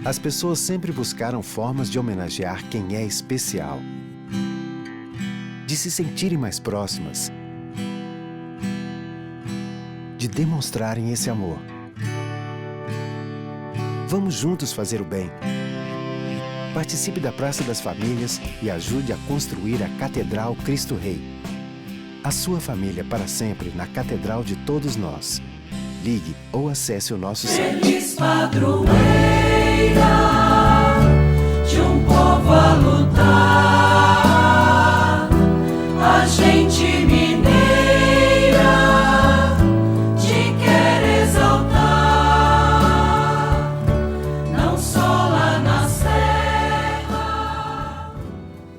As pessoas sempre buscaram formas de homenagear quem é especial, de se sentirem mais próximas, de demonstrarem esse amor. Vamos juntos fazer o bem. Participe da Praça das Famílias e ajude a construir a Catedral Cristo Rei. A sua família para sempre na Catedral de todos nós. Ligue ou acesse o nosso site. Feliz padroeira de um povo a lutar, a gente mineira te quer exaltar, não só lá na serra.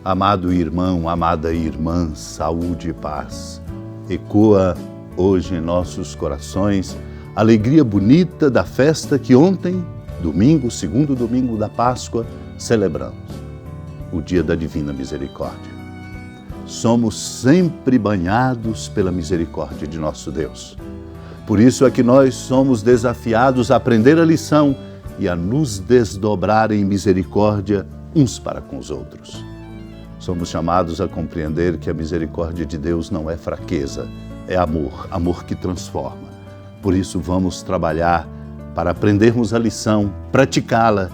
Amado irmão, amada irmã, saúde e paz. Ecoa hoje em nossos corações a alegria bonita da festa que ontem, domingo, segundo domingo da Páscoa, celebramos, o dia da Divina Misericórdia. Somos sempre banhados pela misericórdia de nosso Deus. Por isso é que nós somos desafiados a aprender a lição e a nos desdobrar em misericórdia uns para com os outros. Somos chamados a compreender que a misericórdia de Deus não é fraqueza, é amor, amor que transforma. Por isso vamos trabalhar para aprendermos a lição, praticá-la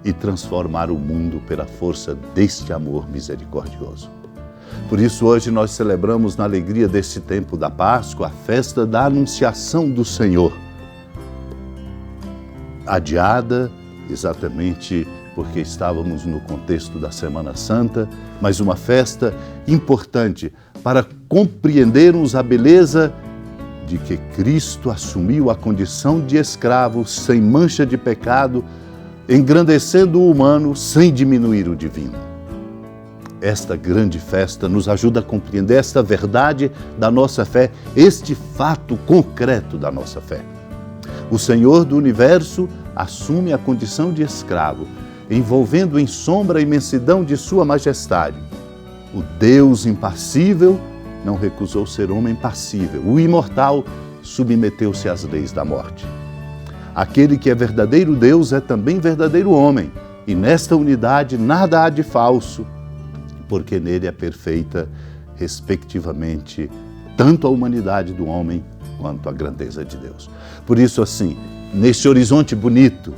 e transformar o mundo pela força deste amor misericordioso. Por isso hoje nós celebramos na alegria deste tempo da Páscoa a festa da Anunciação do Senhor. Adiada exatamente porque estávamos no contexto da Semana Santa, mas uma festa importante para compreendermos a beleza de que Cristo assumiu a condição de escravo sem mancha de pecado, engrandecendo o humano sem diminuir o divino. Esta grande festa nos ajuda a compreender esta verdade da nossa fé, este fato concreto da nossa fé. O Senhor do Universo assume a condição de escravo, envolvendo em sombra a imensidão de sua majestade. O Deus impassível não recusou ser homem passível. O imortal submeteu-se às leis da morte. Aquele que é verdadeiro Deus é também verdadeiro homem, e nesta unidade nada há de falso, porque nele é perfeita, respectivamente, tanto a humanidade do homem quanto a grandeza de Deus. Por isso, assim, neste horizonte bonito,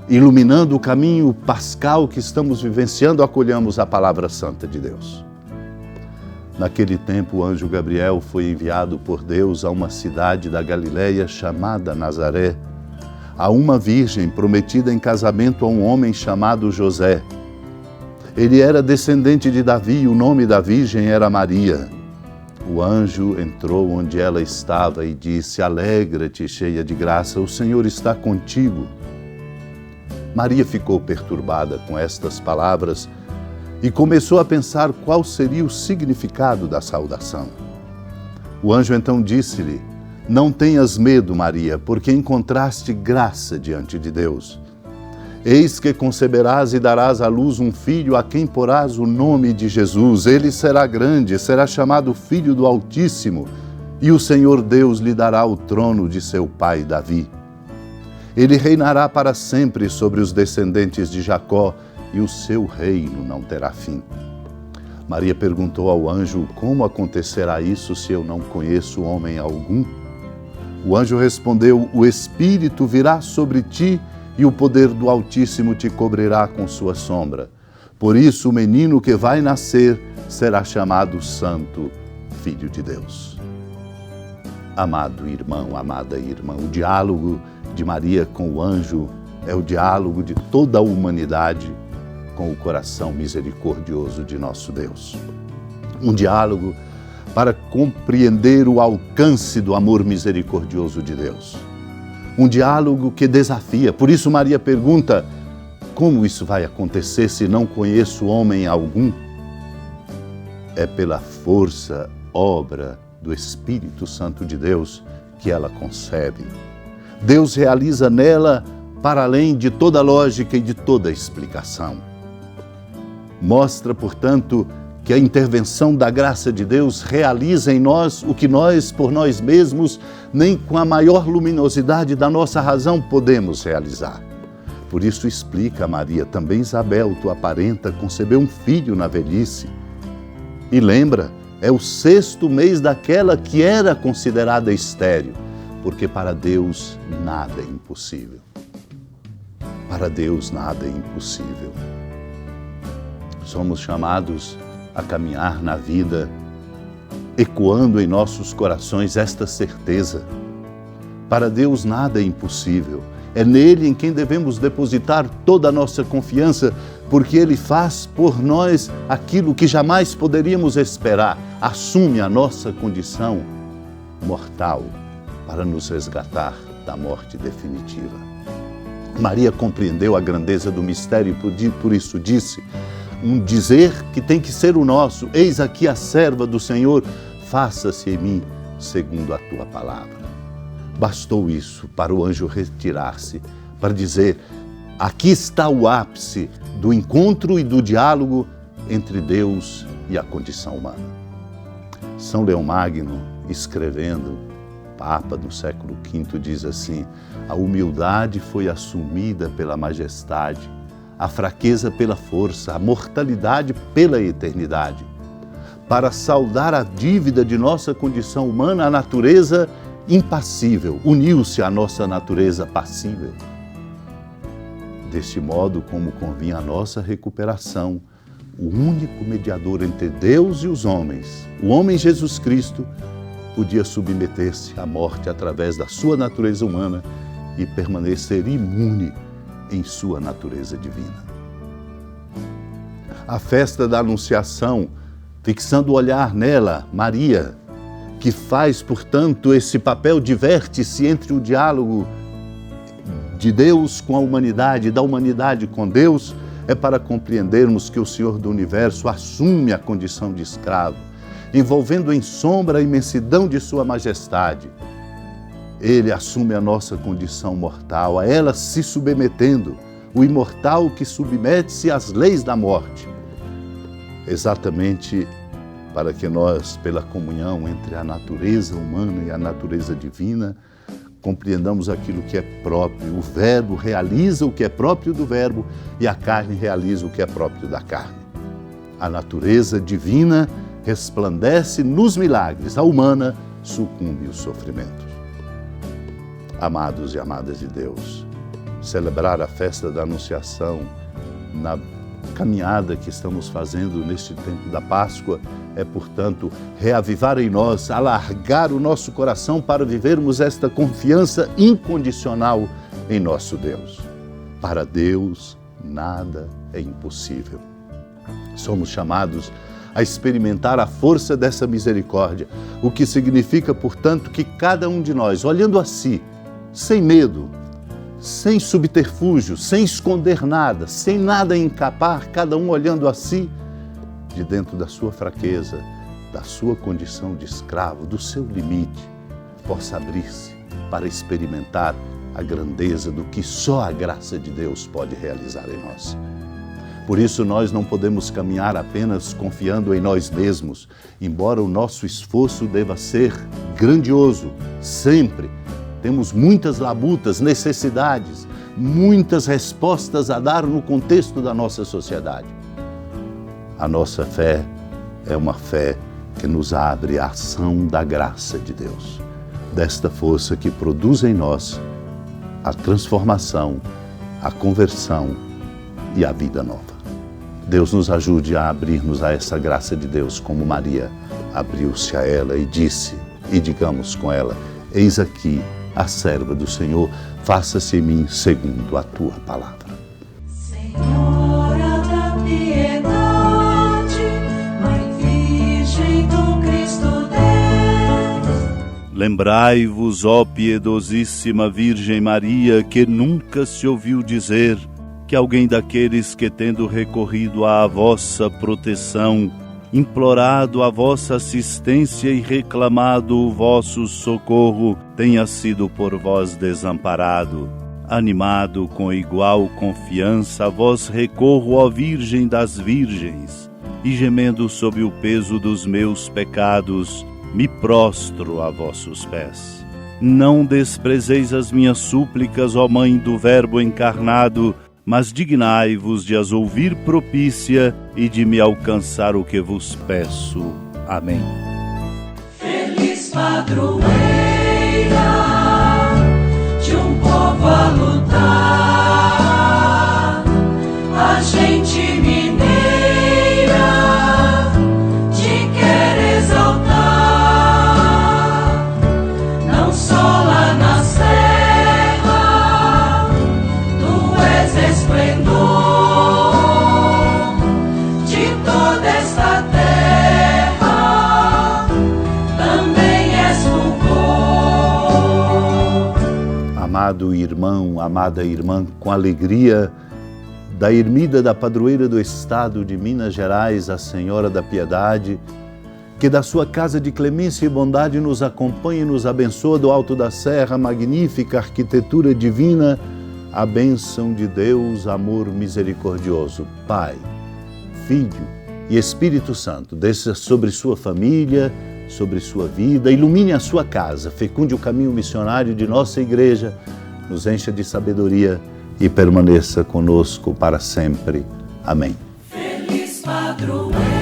iluminando o caminho pascal que estamos vivenciando, acolhamos a palavra santa de Deus. Naquele tempo, o anjo Gabriel foi enviado por Deus a uma cidade da Galileia chamada Nazaré, a uma virgem prometida em casamento a um homem chamado José. Ele era descendente de Davi e o nome da virgem era Maria. O anjo entrou onde ela estava e disse: "Alegra-te, cheia de graça, o Senhor está contigo." Maria ficou perturbada com estas palavras e começou a pensar qual seria o significado da saudação. O anjo então disse-lhe: "Não tenhas medo, Maria, porque encontraste graça diante de Deus. Eis que conceberás e darás à luz um filho a quem porás o nome de Jesus. Ele será grande, será chamado Filho do Altíssimo, e o Senhor Deus lhe dará o trono de seu pai Davi. Ele reinará para sempre sobre os descendentes de Jacó, e o seu reino não terá fim." Maria perguntou ao anjo: "Como acontecerá isso se eu não conheço homem algum?" O anjo respondeu: "O Espírito virá sobre ti e o poder do Altíssimo te cobrirá com sua sombra. Por isso o menino que vai nascer será chamado Santo, Filho de Deus." Amado irmão, amada irmã, o diálogo de Maria com o anjo é o diálogo de toda a humanidade com o coração misericordioso de nosso Deus. Um diálogo para compreender o alcance do amor misericordioso de Deus. Um diálogo que desafia. Por isso Maria pergunta: "Como isso vai acontecer se não conheço homem algum?" É pela força, obra do Espírito Santo de Deus que ela concebe. Deus realiza nela para além de toda lógica e de toda explicação. Mostra, portanto, que a intervenção da graça de Deus realiza em nós o que nós, por nós mesmos, nem com a maior luminosidade da nossa razão podemos realizar. Por isso explica a Maria, também Isabel, tua parenta, concebeu um filho na velhice. E lembra, é o 6º mês daquela que era considerada estéril, porque para Deus nada é impossível. Para Deus nada é impossível. Somos chamados a caminhar na vida, ecoando em nossos corações esta certeza. Para Deus nada é impossível. É nele em quem devemos depositar toda a nossa confiança, porque Ele faz por nós aquilo que jamais poderíamos esperar. Assume a nossa condição mortal para nos resgatar da morte definitiva. Maria compreendeu a grandeza do mistério e por isso disse, um dizer que tem que ser o nosso: eis aqui a serva do Senhor, faça-se em mim segundo a tua palavra. Bastou isso para o anjo retirar-se, para dizer, aqui está o ápice do encontro e do diálogo entre Deus e a condição humana. São Leão Magno, escrevendo, Papa do século V, diz assim, a humildade foi assumida pela majestade, a fraqueza pela força, a mortalidade pela eternidade. Para saldar a dívida de nossa condição humana, a natureza impassível uniu-se à nossa natureza passível. Deste modo, como convinha a nossa recuperação, o único mediador entre Deus e os homens, o homem Jesus Cristo, podia submeter-se à morte através da sua natureza humana e permanecer imune em sua natureza divina. A festa da Anunciação, fixando o olhar nela, Maria, que faz, portanto, esse papel de vértice entre o diálogo de Deus com a humanidade, da humanidade com Deus, é para compreendermos que o Senhor do Universo assume a condição de escravo, envolvendo em sombra a imensidão de sua majestade. Ele assume a nossa condição mortal, a ela se submetendo, o imortal que submete-se às leis da morte. Exatamente para que nós, pela comunhão entre a natureza humana e a natureza divina, compreendamos aquilo que é próprio. O Verbo realiza o que é próprio do Verbo e a carne realiza o que é próprio da carne. A natureza divina resplandece nos milagres, a humana sucumbe aos sofrimentos. Amados e amadas de Deus, celebrar a festa da Anunciação na caminhada que estamos fazendo neste tempo da Páscoa é, portanto, reavivar em nós, alargar o nosso coração para vivermos esta confiança incondicional em nosso Deus. Para Deus, nada é impossível. Somos chamados a experimentar a força dessa misericórdia, o que significa, portanto, que cada um de nós, olhando a si, sem medo, sem subterfúgio, sem esconder nada, sem nada encapar, cada um olhando a si, de dentro da sua fraqueza, da sua condição de escravo, do seu limite, possa abrir-se para experimentar a grandeza do que só a graça de Deus pode realizar em nós. Por isso nós não podemos caminhar apenas confiando em nós mesmos, embora o nosso esforço deva ser grandioso, sempre. Temos muitas labutas, necessidades, muitas respostas a dar no contexto da nossa sociedade. A nossa fé é uma fé que nos abre a ação da graça de Deus, desta força que produz em nós a transformação, a conversão e a vida nova. Deus nos ajude a abrir-nos a essa graça de Deus, como Maria abriu-se a ela e disse, e digamos com ela, eis aqui a serva do Senhor, faça-se em mim segundo a tua palavra. Senhora da piedade, Mãe Virgem do Cristo Deus. Lembrai-vos, ó piedosíssima Virgem Maria, que nunca se ouviu dizer que alguém daqueles que, tendo recorrido à vossa proteção, implorado a vossa assistência e reclamado o vosso socorro, tenha sido por vós desamparado. Animado com igual confiança, a vós recorro, ó Virgem das Virgens, e gemendo sob o peso dos meus pecados, me prostro a vossos pés. Não desprezeis as minhas súplicas, ó Mãe do Verbo encarnado, mas dignai-vos de as ouvir propícia e de me alcançar o que vos peço. Amém. Feliz padroeira de um povo a lutar, a gente mineira te quer exaltar, não só lá na serra, tu és esplendor de toda esta terra, também és fulgor. Amado irmão, amada irmã, com alegria da ermida da padroeira do Estado de Minas Gerais, a Senhora da Piedade, que da sua casa de clemência e bondade nos acompanhe e nos abençoa do alto da serra, magnífica arquitetura divina, a bênção de Deus, amor misericordioso, Pai, Filho e Espírito Santo, desça sobre sua família, sobre sua vida, ilumine a sua casa, fecunde o caminho missionário de nossa igreja, nos encha de sabedoria e permaneça conosco para sempre. Amém. Feliz padroeira